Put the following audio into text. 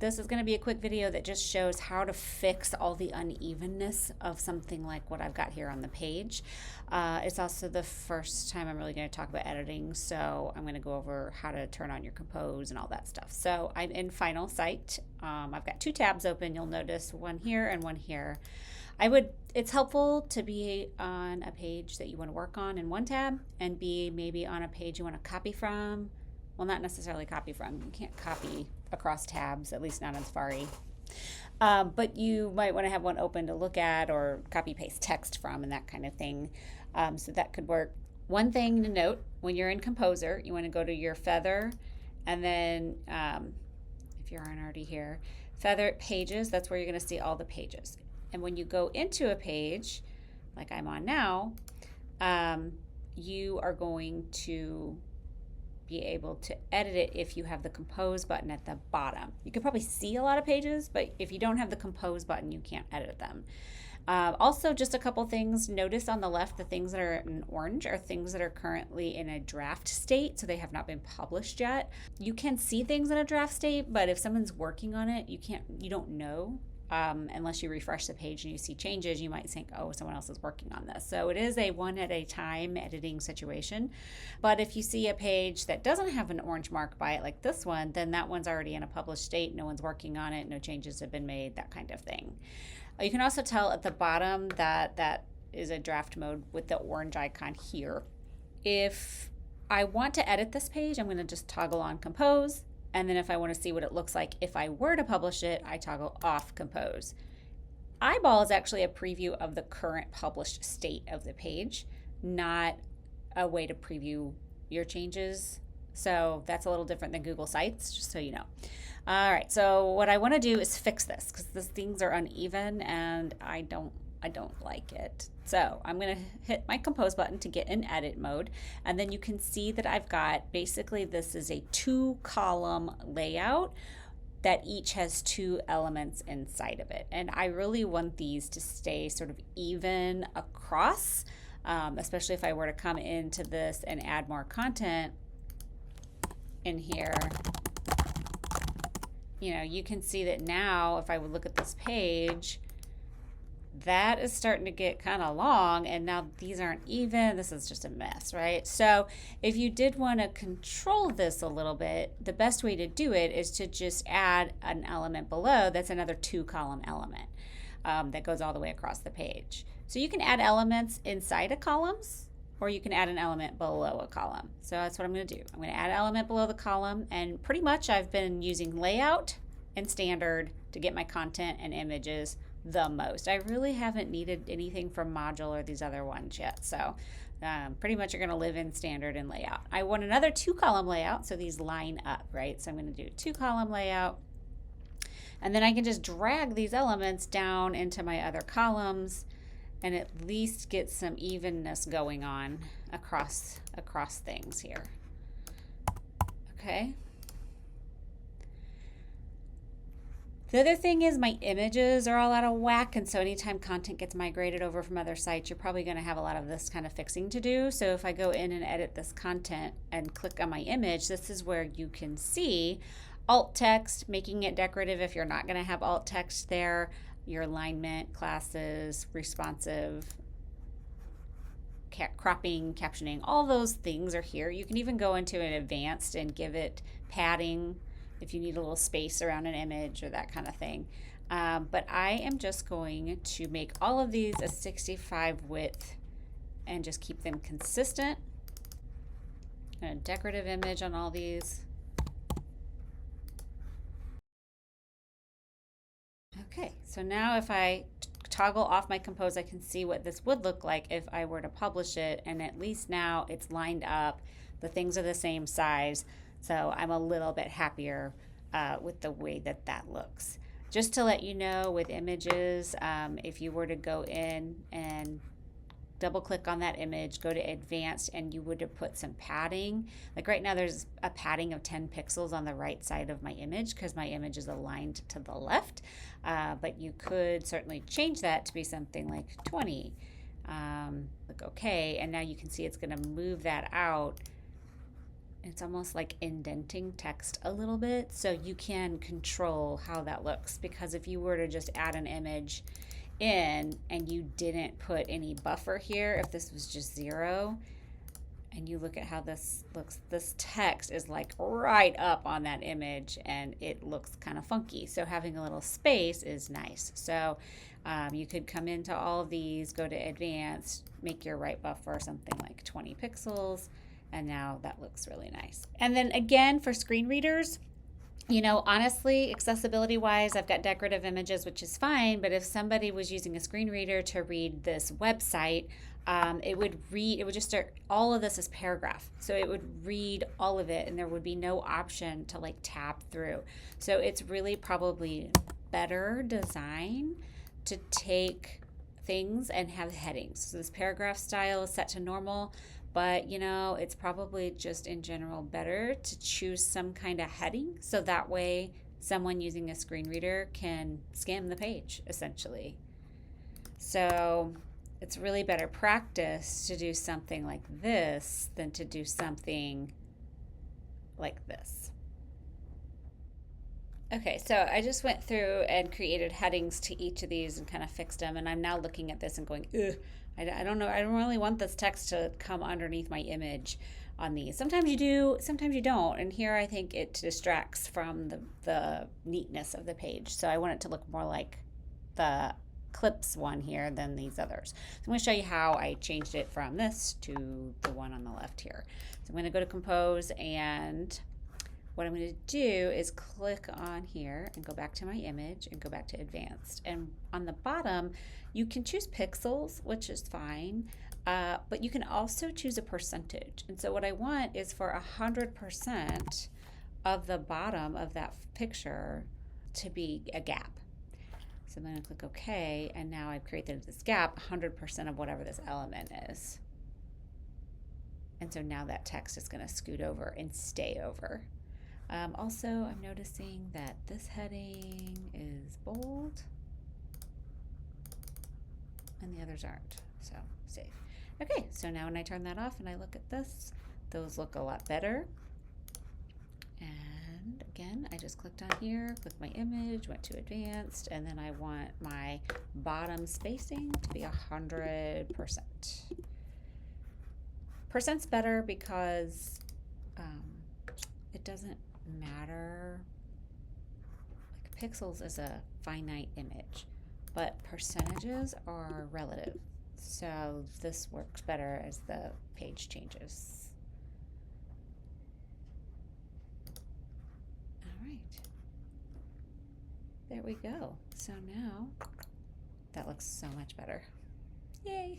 This is going to be a quick video that just shows how to fix all the unevenness of something like what I've got here on the page. It's also the first time I'm really going to talk about editing, so I'm going to go over how to turn on your compose and all that stuff. So I'm in FinalSite. I've got two tabs open. You'll notice one here and one here. It's helpful to be on a page that you want to work on in one tab and be maybe on a page you want to copy from. Well, not necessarily copy from. You can't copy across tabs, at least not on Safari. But you might want to have one open to look at or copy paste text from and that kind of thing. So that could work. One thing to note, when you're in Composer, you want to go to your feather and then, if you aren't already here, feather pages, that's where you're going to see all the pages. And when you go into a page, like I'm on now, you are going to be able to edit it if you have the compose button at the bottom. You can probably see a lot of pages, but if you don't have the compose button, you can't edit them. Also, just a couple things. Notice on the left, the things that are in orange are things that are currently in a draft state, so they have not been published yet. You can see things in a draft state, but if someone's working on it, you don't know. Unless you refresh the page and you see changes, you might think, oh, someone else is working on this. So it is a one at a time editing situation. But if you see a page that doesn't have an orange mark by it like this one, then that one's already in a published state. No one's working on it. No changes have been made, that kind of thing. You can also tell at the bottom that that is a draft mode with the orange icon here. If I want to edit this page, I'm going to just toggle on Compose. And then if I want to see what it looks like if I were to publish it, I toggle off Compose. Eyeball is actually a preview of the current published state of the page, not a way to preview your changes. So that's a little different than Google Sites, just so you know. All right, so what I want to do is fix this because these things are uneven and I don't like it. So I'm going to hit my compose button to get in edit mode, and then you can see that I've got, basically this is a 2-column layout that each has 2 elements inside of it, and I really want these to stay sort of even across, especially if I were to come into this and add more content in here. You know, you can see that now if I would look at this page, that is starting to get kind of long, and now these aren't even. This is just a mess, right? So if you did want to control this a little bit, the best way to do it is to just add an element below that's another 2-column element that goes all the way across the page. So you can add elements inside of columns, or you can add an element below a column. So that's what I'm going to do. I'm going to add an element below the column, and pretty much I've been using layout and standard to get my content and images the most. I really haven't needed anything from module or these other ones yet. So pretty much you're going to live in standard and layout. I want another 2-column layout, so these line up, right? So I'm going to do 2-column layout, and then I can just drag these elements down into my other columns and at least get some evenness going on across things here. Okay. The other thing is my images are all out of whack, and so anytime content gets migrated over from other sites, you're probably going to have a lot of this kind of fixing to do. So if I go in and edit this content and click on my image, this is where you can see alt text, making it decorative if you're not going to have alt text there, your alignment, classes, responsive, cropping, captioning, all those things are here. You can even go into an advanced and give it padding if you need a little space around an image or that kind of thing. But I am just going to make all of these a 65 width and just keep them consistent. A decorative image on all these. Okay, so now if I toggle off my compose, I can see what this would look like if I were to publish it, and at least now it's lined up. The things are the same size. So I'm a little bit happier with the way that that looks. Just to let you know, with images, if you were to go in and double click on that image, go to advanced, and you would have put some padding. Like right now there's a padding of 10 pixels on the right side of my image because my image is aligned to the left. But you could certainly change that to be something like 20. Click OK, and now you can see it's going to move that out It's almost like indenting text a little bit, so you can control how that looks, because if you were to just add an image in and you didn't put any buffer here, if this was just 0, and you look at how this looks, this text is like right up on that image and it looks kind of funky. So having a little space is nice. So you could come into all of these, go to advanced, make your right buffer something like 20 pixels, and now that looks really nice. And then again, for screen readers, you know, honestly, accessibility wise, I've got decorative images, which is fine, but if somebody was using a screen reader to read this website, it would just start, all of this is paragraph. So it would read all of it and there would be no option to like tab through. So it's really probably better design to take things and have headings. So this paragraph style is set to normal, but you know, it's probably just in general better to choose some kind of heading so that way someone using a screen reader can skim the page essentially. So it's really better practice to do something like this than to do something like this. Okay, so I just went through and created headings to each of these and kind of fixed them, and I'm now looking at this and going, ugh, I don't know, I don't really want this text to come underneath my image on these. Sometimes you do, sometimes you don't, and here I think it distracts from the neatness of the page. So I want it to look more like the clips one here than these others. So I'm going to show you how I changed it from this to the one on the left here. So I'm going to go to Compose, and what I'm going to do is click on here and go back to my image and go back to Advanced. And on the bottom, you can choose pixels, which is fine, but you can also choose a percentage. And so what I want is for 100% of the bottom of that picture to be a gap. So I'm going to click OK, and now I've created this gap, 100% of whatever this element is. And so now that text is going to scoot over and stay over. Also, I'm noticing that this heading is bold and the others aren't, so save. Okay, so now when I turn that off and I look at this, those look a lot better. And again, I just clicked on here, clicked my image, went to Advanced, and then I want my bottom spacing to be 100%. Percent's better because it doesn't matter. Like pixels is a finite image, but percentages are relative. So this works better as the page changes. All right. There we go. So now that looks so much better. Yay.